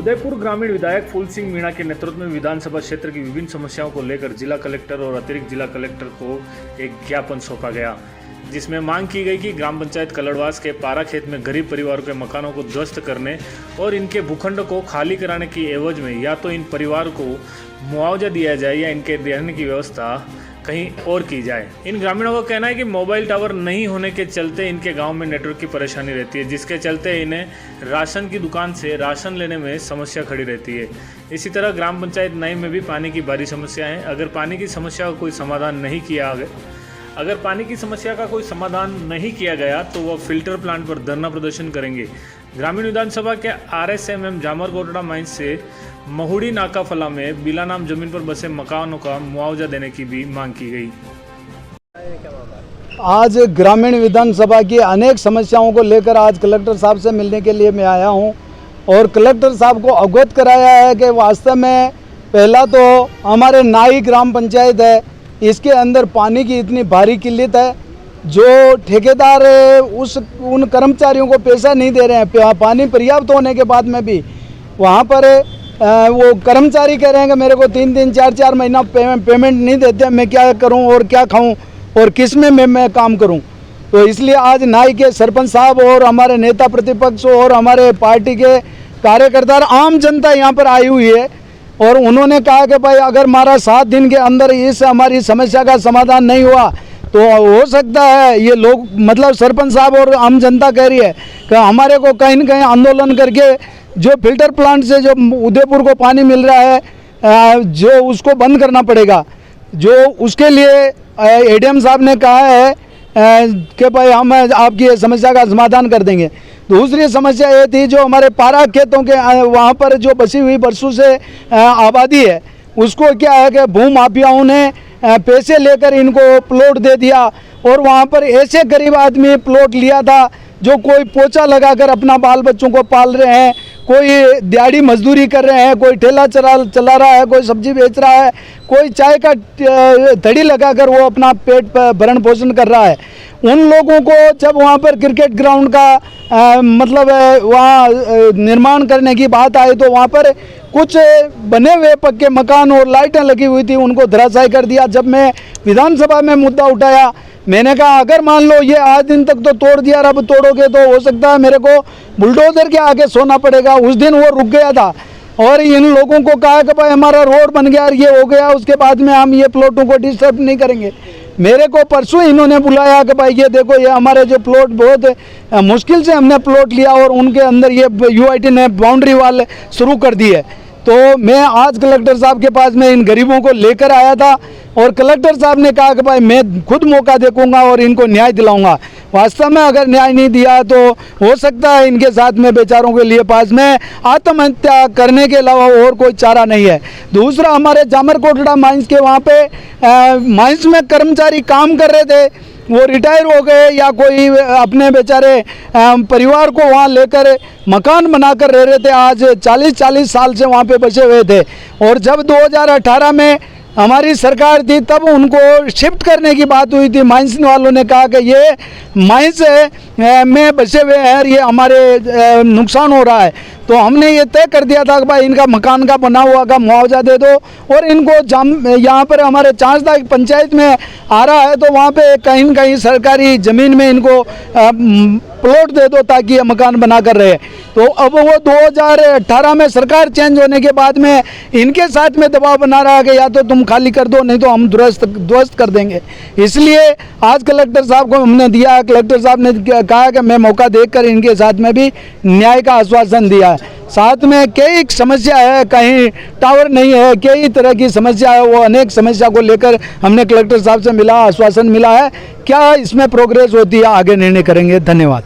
उदयपुर ग्रामीण विधायक फूल सिंह मीणा के नेतृत्व में विधानसभा क्षेत्र की विभिन्न समस्याओं को लेकर जिला कलेक्टर और अतिरिक्त जिला कलेक्टर को एक ज्ञापन सौंपा गया, जिसमें मांग की गई कि ग्राम पंचायत कलड़वास के पारा खेत में गरीब परिवारों के मकानों को ध्वस्त करने और इनके भूखंड को खाली कराने की एवज में या तो इन परिवार को मुआवजा दिया जाए या इनके रहने की व्यवस्था कहीं और की जाए। इन ग्रामीणों का कहना है कि मोबाइल टावर नहीं होने के चलते इनके गांव में नेटवर्क की परेशानी रहती है, जिसके चलते इन्हें राशन की दुकान से राशन लेने में समस्या खड़ी रहती है। इसी तरह ग्राम पंचायत नई में भी पानी की भारी समस्या है। अगर पानी की समस्या का कोई समाधान नहीं किया गया तो वह फिल्टर प्लांट पर धरना प्रदर्शन करेंगे। ग्रामीण विधानसभा के RSMM जामरकोटड़ा माइंस से महुड़ी नाकाफला में बिला नाम जमीन पर बसे मकानों का मुआवजा देने की भी मांग की गई। आज ग्रामीण विधानसभा की अनेक समस्याओं को लेकर आज कलेक्टर साहब से मिलने के लिए मैं आया हूं और कलेक्टर साहब को अवगत कराया है कि वास्तव में पहला तो हमारे नाई ग्राम पंचायत है, इसके अंदर पानी की इतनी भारी किल्लत है। जो ठेकेदार उन कर्मचारियों को पैसा नहीं दे रहे हैं, पानी पर्याप्त होने के बाद में भी वहाँ पर वो कर्मचारी कह रहे हैं कि मेरे को 3-3, 4-4 महीना पेमेंट नहीं देते, मैं क्या करूं और क्या खाऊं और किस में मैं काम करूं। तो इसलिए आज नाई के सरपंच साहब और हमारे नेता प्रतिपक्ष और हमारे पार्टी के कार्यकर्ता आम जनता यहाँ पर आई हुई है और उन्होंने कहा कि भाई अगर हमारा 7 दिन के अंदर इस हमारी समस्या का समाधान नहीं हुआ तो हो सकता है ये लोग मतलब सरपंच साहब और आम जनता कह रही है कि हमारे को कहीं न कहीं आंदोलन करके जो फिल्टर प्लांट से जो उदयपुर को पानी मिल रहा है जो उसको बंद करना पड़ेगा। जो उसके लिए ADM साहब ने कहा है कि भाई हम आपकी ये समस्या का समाधान कर देंगे। दूसरी समस्या ये थी जो हमारे पारा खेतों के वहाँ पर जो बसी हुई बरसों से आबादी है उसको क्या है कि भू माफियाओं ने पैसे लेकर इनको प्लॉट दे दिया और वहाँ पर ऐसे गरीब आदमी प्लॉट लिया था जो कोई पोछा लगाकर अपना बाल बच्चों को पाल रहे हैं, कोई दिहाड़ी मजदूरी कर रहे हैं, कोई ठेला चला रहा है, कोई सब्जी बेच रहा है, कोई चाय का धड़ी लगाकर वो अपना पेट भरण पोषण कर रहा है। उन लोगों को जब वहाँ पर क्रिकेट ग्राउंड का मतलब वहाँ निर्माण करने की बात आई तो वहाँ पर कुछ बने हुए पक्के मकान और लाइटें लगी हुई थी, उनको धराशायी कर दिया। जब मैं विधानसभा में मुद्दा उठाया मैंने कहा अगर मान लो ये आज दिन तक तो तोड़ दिया, अब तोड़ोगे तो हो सकता है मेरे को बुलडोजर के आगे सोना पड़ेगा। उस दिन वो रुक गया था और इन लोगों को कहा कि भाई हमारा रोड बन गया, ये हो गया, उसके बाद में हम ये प्लॉटों को डिस्टर्ब नहीं करेंगे। मेरे को परसों इन्होंने बुलाया कि भाई ये देखो ये हमारे जो प्लॉट बहुत मुश्किल से हमने प्लॉट लिया और उनके अंदर ये UIT ने बाउंड्री वाल शुरू कर दी है। तो मैं आज कलेक्टर साहब के पास में इन गरीबों को लेकर आया था और कलेक्टर साहब ने कहा कि भाई मैं खुद मौका देखूंगा और इनको न्याय दिलाऊंगा। वास्तव में अगर न्याय नहीं दिया तो हो सकता है इनके साथ में बेचारों के लिए पास में आत्महत्या करने के अलावा और कोई चारा नहीं है। दूसरा हमारे जामरकोटड़ा माइंस के वहाँ पे माइंस में कर्मचारी काम कर रहे थे, वो रिटायर हो गए या कोई अपने बेचारे परिवार को वहाँ लेकर मकान बनाकर रह रहे थे। आज 40-40 साल से वहाँ पे बसे हुए थे और जब 2018 में हमारी सरकार थी तब उनको शिफ्ट करने की बात हुई थी। माइंस वालों ने कहा कि ये माइंस में बसे हुए हैं, ये हमारे नुकसान हो रहा है। तो हमने ये तय कर दिया था कि भाई इनका मकान का बना हुआ का मुआवजा दे दो और इनको यहाँ पर हमारे चांसदा पंचायत में आ रहा है तो वहाँ पे कहीं न कहीं सरकारी ज़मीन में इनको प्लॉट दे दो ताकि ये मकान बना कर रहे। तो अब वो 2018 में सरकार चेंज होने के बाद में इनके साथ में दबाव बना रहा है कि या तो तुम खाली कर दो नहीं तो हम ध्वस्त कर देंगे। इसलिए आज कलेक्टर साहब को हमने दिया, कलेक्टर साहब ने कहा कि मैं मौका देखकर इनके साथ में भी न्याय का आश्वासन दिया है। साथ में कई समस्या है, कहीं टावर नहीं है, कई तरह की समस्या है, वो अनेक समस्या को लेकर हमने कलेक्टर साहब से मिला, आश्वासन मिला है। क्या इसमें प्रोग्रेस होती है आगे निर्णय करेंगे। धन्यवाद।